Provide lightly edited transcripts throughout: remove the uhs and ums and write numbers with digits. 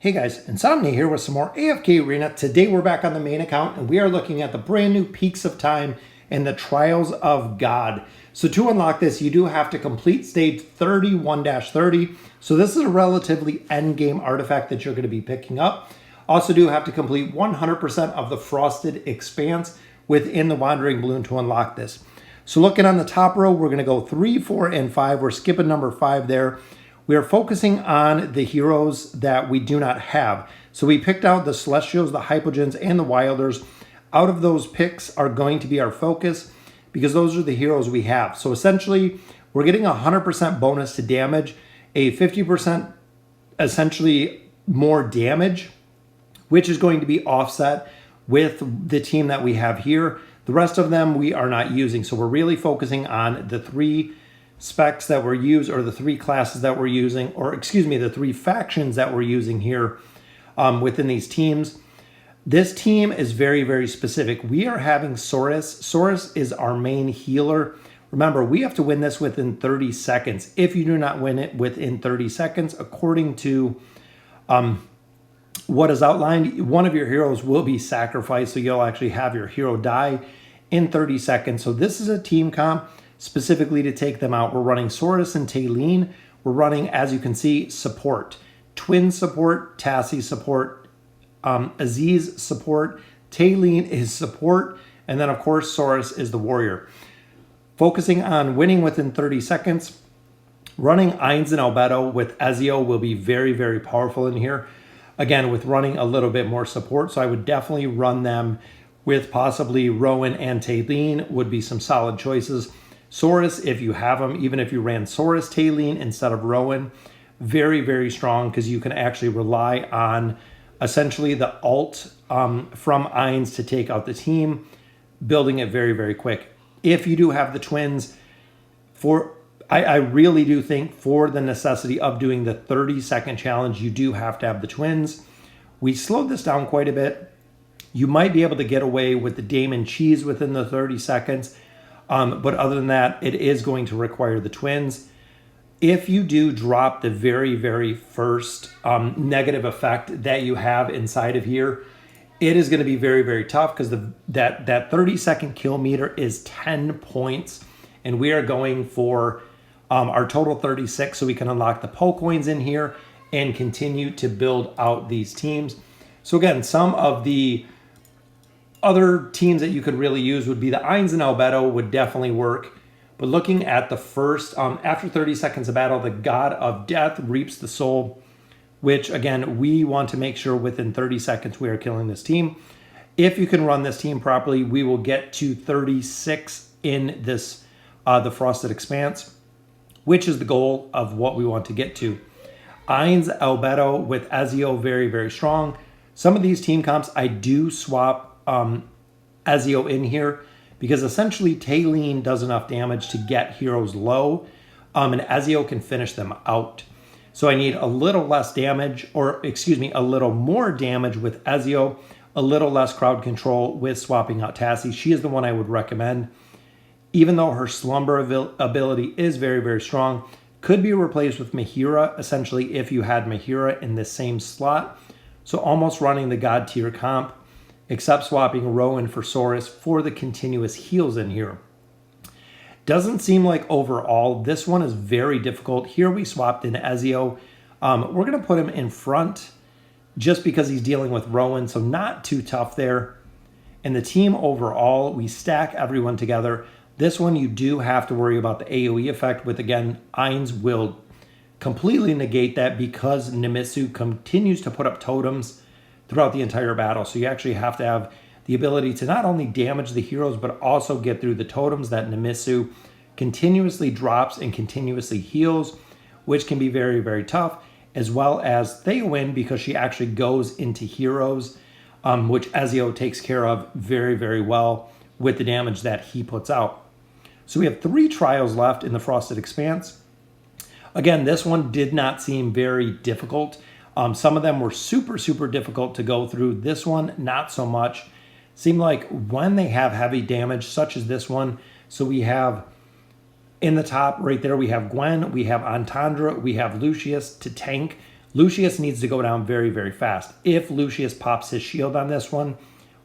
Hey guys, Insomnia here with some more AFK Arena. Today we're back on the main account and we are looking at the brand new Peaks of Time and the Trials of God. So to unlock this, you do have to complete stage 31-30. So this is a relatively endgame artifact that you're going to be picking up. Also do have to complete 100% of the Frosted Expanse within the Wandering Balloon to unlock this. So looking on the top row, we're going to go 3, 4, and 5. We're skipping number 5 there. We are focusing on the heroes that we do not have. So we picked out the Celestials, the Hypogeans, and the Wilders. Out of those picks are going to be our focus because those are the heroes we have. So essentially, we're getting 100% bonus to damage, a 50% essentially more damage, which is going to be offset with the team that we have here. The rest of them we are not using. So we're really focusing on the 3 specs that we're using, or the 3 classes that we're using, or excuse me, the 3 factions that we're using here within these teams. This team is very, very specific. We are having Saurus. Saurus is our main healer. Remember, we have to win this within 30 seconds. If you do not win it within 30 seconds, according to what is outlined, one of your heroes will be sacrificed, so you'll actually have your hero die in 30 seconds. So this is a team comp specifically to take them out. We're running Saurus and Taylene. We're running, as you can see, support. Twin support, Tassie support, Aziz support, Taylene is support, and then of course Saurus is the warrior. Focusing on winning within 30 seconds, running Ainz and Albedo with Ezio will be very, very powerful in here. Again, with running a little bit more support, so I would definitely run them with possibly Rowan and Taylene would be some solid choices. Saurus, if you have them, even if you ran Saurus, Taylene instead of Rowan, very, very strong because you can actually rely on essentially the ult from Ainz to take out the team, building it very, very quick. If you do have the twins, I really do think for the necessity of doing the 30-second challenge, you do have to have the twins. We slowed this down quite a bit. You might be able to get away with the Damon Cheese within the 30 seconds. But other than that, it is going to require the twins. If you do drop the very, very first negative effect that you have inside of here, it is going to be very, very tough because that 30-second kill meter is 10 points. And we are going for our total 36 so we can unlock the Poe coins in here and continue to build out these teams. So again, some of the other teams that you could really use would be the Ainz and Albedo would definitely work. But looking at the first, after 30 seconds of battle, the God of Death reaps the soul, which again, we want to make sure within 30 seconds we are killing this team. If you can run this team properly, we will get to 36 in this, the Frosted Expanse, which is the goal of what we want to get to. Ainz, Albedo with Ezio, very, very strong. Some of these team comps, I do swap Ezio in here because essentially Taylene does enough damage to get heroes low, and Ezio can finish them out. So I need a little less damage, or excuse me, a little more damage with Ezio, a little less crowd control with swapping out Tassie. She is the one I would recommend. Even though her slumber ability is very, very strong, could be replaced with Mahira, essentially if you had Mahira in the same slot. So almost running the God tier comp, except swapping Rowan for Saurus for the continuous heals in here. Doesn't seem like overall, this one is very difficult. Here we swapped in Ezio. We're going to put him in front just because he's dealing with Rowan, so not too tough there. And the team overall, we stack everyone together. This one you do have to worry about the AoE effect with, again, Ainz will completely negate that because Nemitsu continues to put up totems throughout the entire battle. So you actually have to have the ability to not only damage the heroes, but also get through the totems that Nemitsu continuously drops and continuously heals, which can be very, very tough, as well as Theowen because she actually goes into heroes, which Ezio takes care of very, very well with the damage that he puts out. So we have 3 trials left in the Frosted Expanse. Again, this one did not seem very difficult. Some of them were super, super difficult to go through. This one, not so much. Seemed like when they have heavy damage, such as this one, so we have in the top right there, we have Gwen, we have Entendre, we have Lucius to tank. Lucius needs to go down very, very fast. If Lucius pops his shield on this one,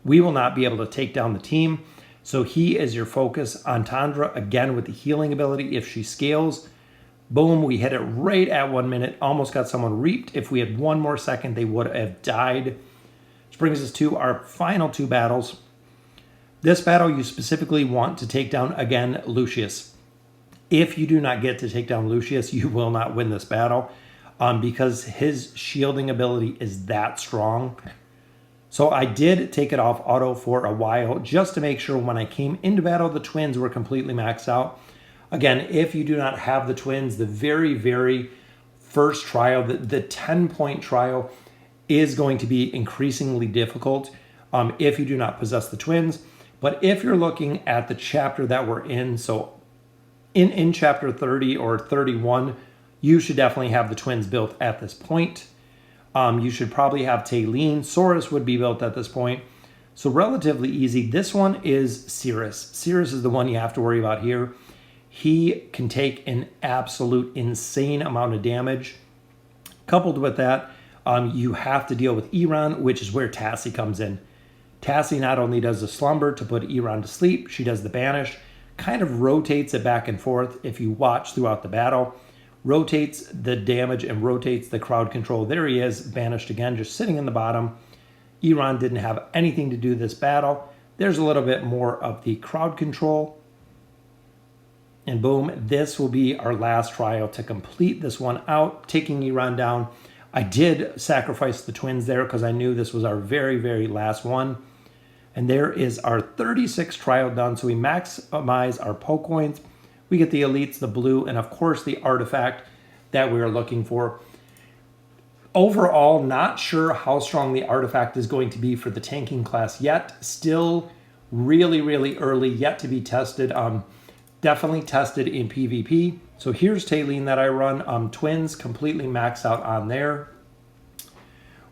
we will not be able to take down the team. So he is your focus on Tundra, again with the healing ability. If she scales, boom, we hit it right at 1 minute. Almost got someone reaped. If we had one more second, they would have died. Which brings us to our final two battles. This battle, you specifically want to take down, again, Lucius. If you do not get to take down Lucius, you will not win this battle because his shielding ability is that strong. So I did take it off auto for a while just to make sure when I came into battle, the twins were completely maxed out. Again, if you do not have the twins, the very, very first trial, the 10-point trial is going to be increasingly difficult if you do not possess the twins. But if you're looking at the chapter that we're in, so in chapter 30 or 31, you should definitely have the twins built at this point. You should probably have Taylene. Saurus would be built at this point. So relatively easy. This one is Cirrus. Cirrus is the one you have to worry about here. He can take an absolute insane amount of damage. Coupled with that, you have to deal with Iran, which is where Tassie comes in. Tassie not only does the slumber to put Iran to sleep, she does the banish, kind of rotates it back and forth if you watch throughout the battle. Rotates the damage and rotates the crowd control. There he is, banished again, just sitting in the bottom. Iran didn't have anything to do this battle. There's a little bit more of the crowd control. And boom, this will be our last trial to complete this one out, taking Iran down. I did sacrifice the twins there because I knew this was our very, very last one. And there is our 36th trial done. So we maximize our poke coins. We get the elites, the blue, and of course the artifact that we are looking for. Overall, not sure how strong the artifact is going to be for the tanking class yet. Still really, really early, yet to be tested. Definitely tested in PvP. So here's Taylene that I run. Twins completely maxed out on there.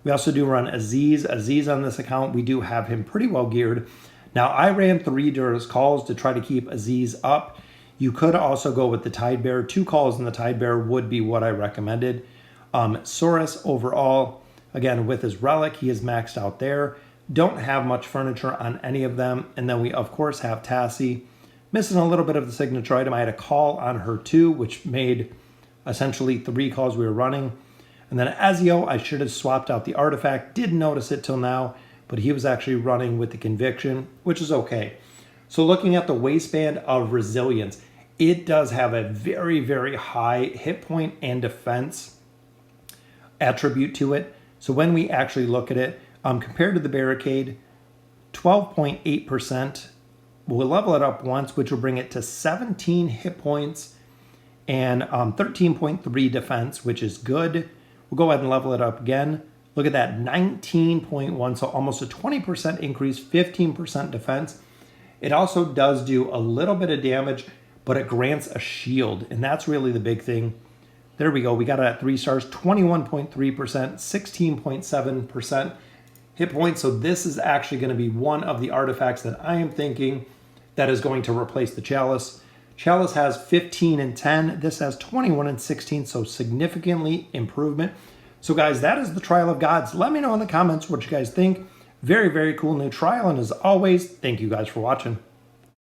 We also do run Aziz. Aziz on this account, we do have him pretty well geared. Now, I ran 3 Dur's calls to try to keep Aziz up. You could also go with the Tide Bearer. 2 calls in the Tide Bearer would be what I recommended. Saurus overall, again, with his relic, he is maxed out there. Don't have much furniture on any of them. And then we, of course, have Tassie. Missing a little bit of the signature item. I had a call on her too, which made essentially 3 calls we were running. And then Ezio, I should have swapped out the artifact. Didn't notice it till now, but he was actually running with the conviction, which is okay. So looking at the Waistband of Resilience, it does have a very, very high hit point and defense attribute to it. So when we actually look at it, compared to the Barricade, 12.8%. We'll level it up once, which will bring it to 17 hit points and 13.3 defense, which is good. We'll go ahead and level it up again. Look at that, 19.1, so almost a 20% increase, 15% defense. It also does do a little bit of damage, but it grants a shield, and that's really the big thing. There we go. We got it at 3 stars, 21.3%, 16.7% hit points. So this is actually going to be one of the artifacts that I am thinking that is going to replace the Chalice. Chalice has 15 and 10. This has 21 and 16, so significantly improvement. So guys, that is the Trial of Gods. Let me know in the comments what you guys think. Very, very cool new trial. And as always, thank you guys for watching.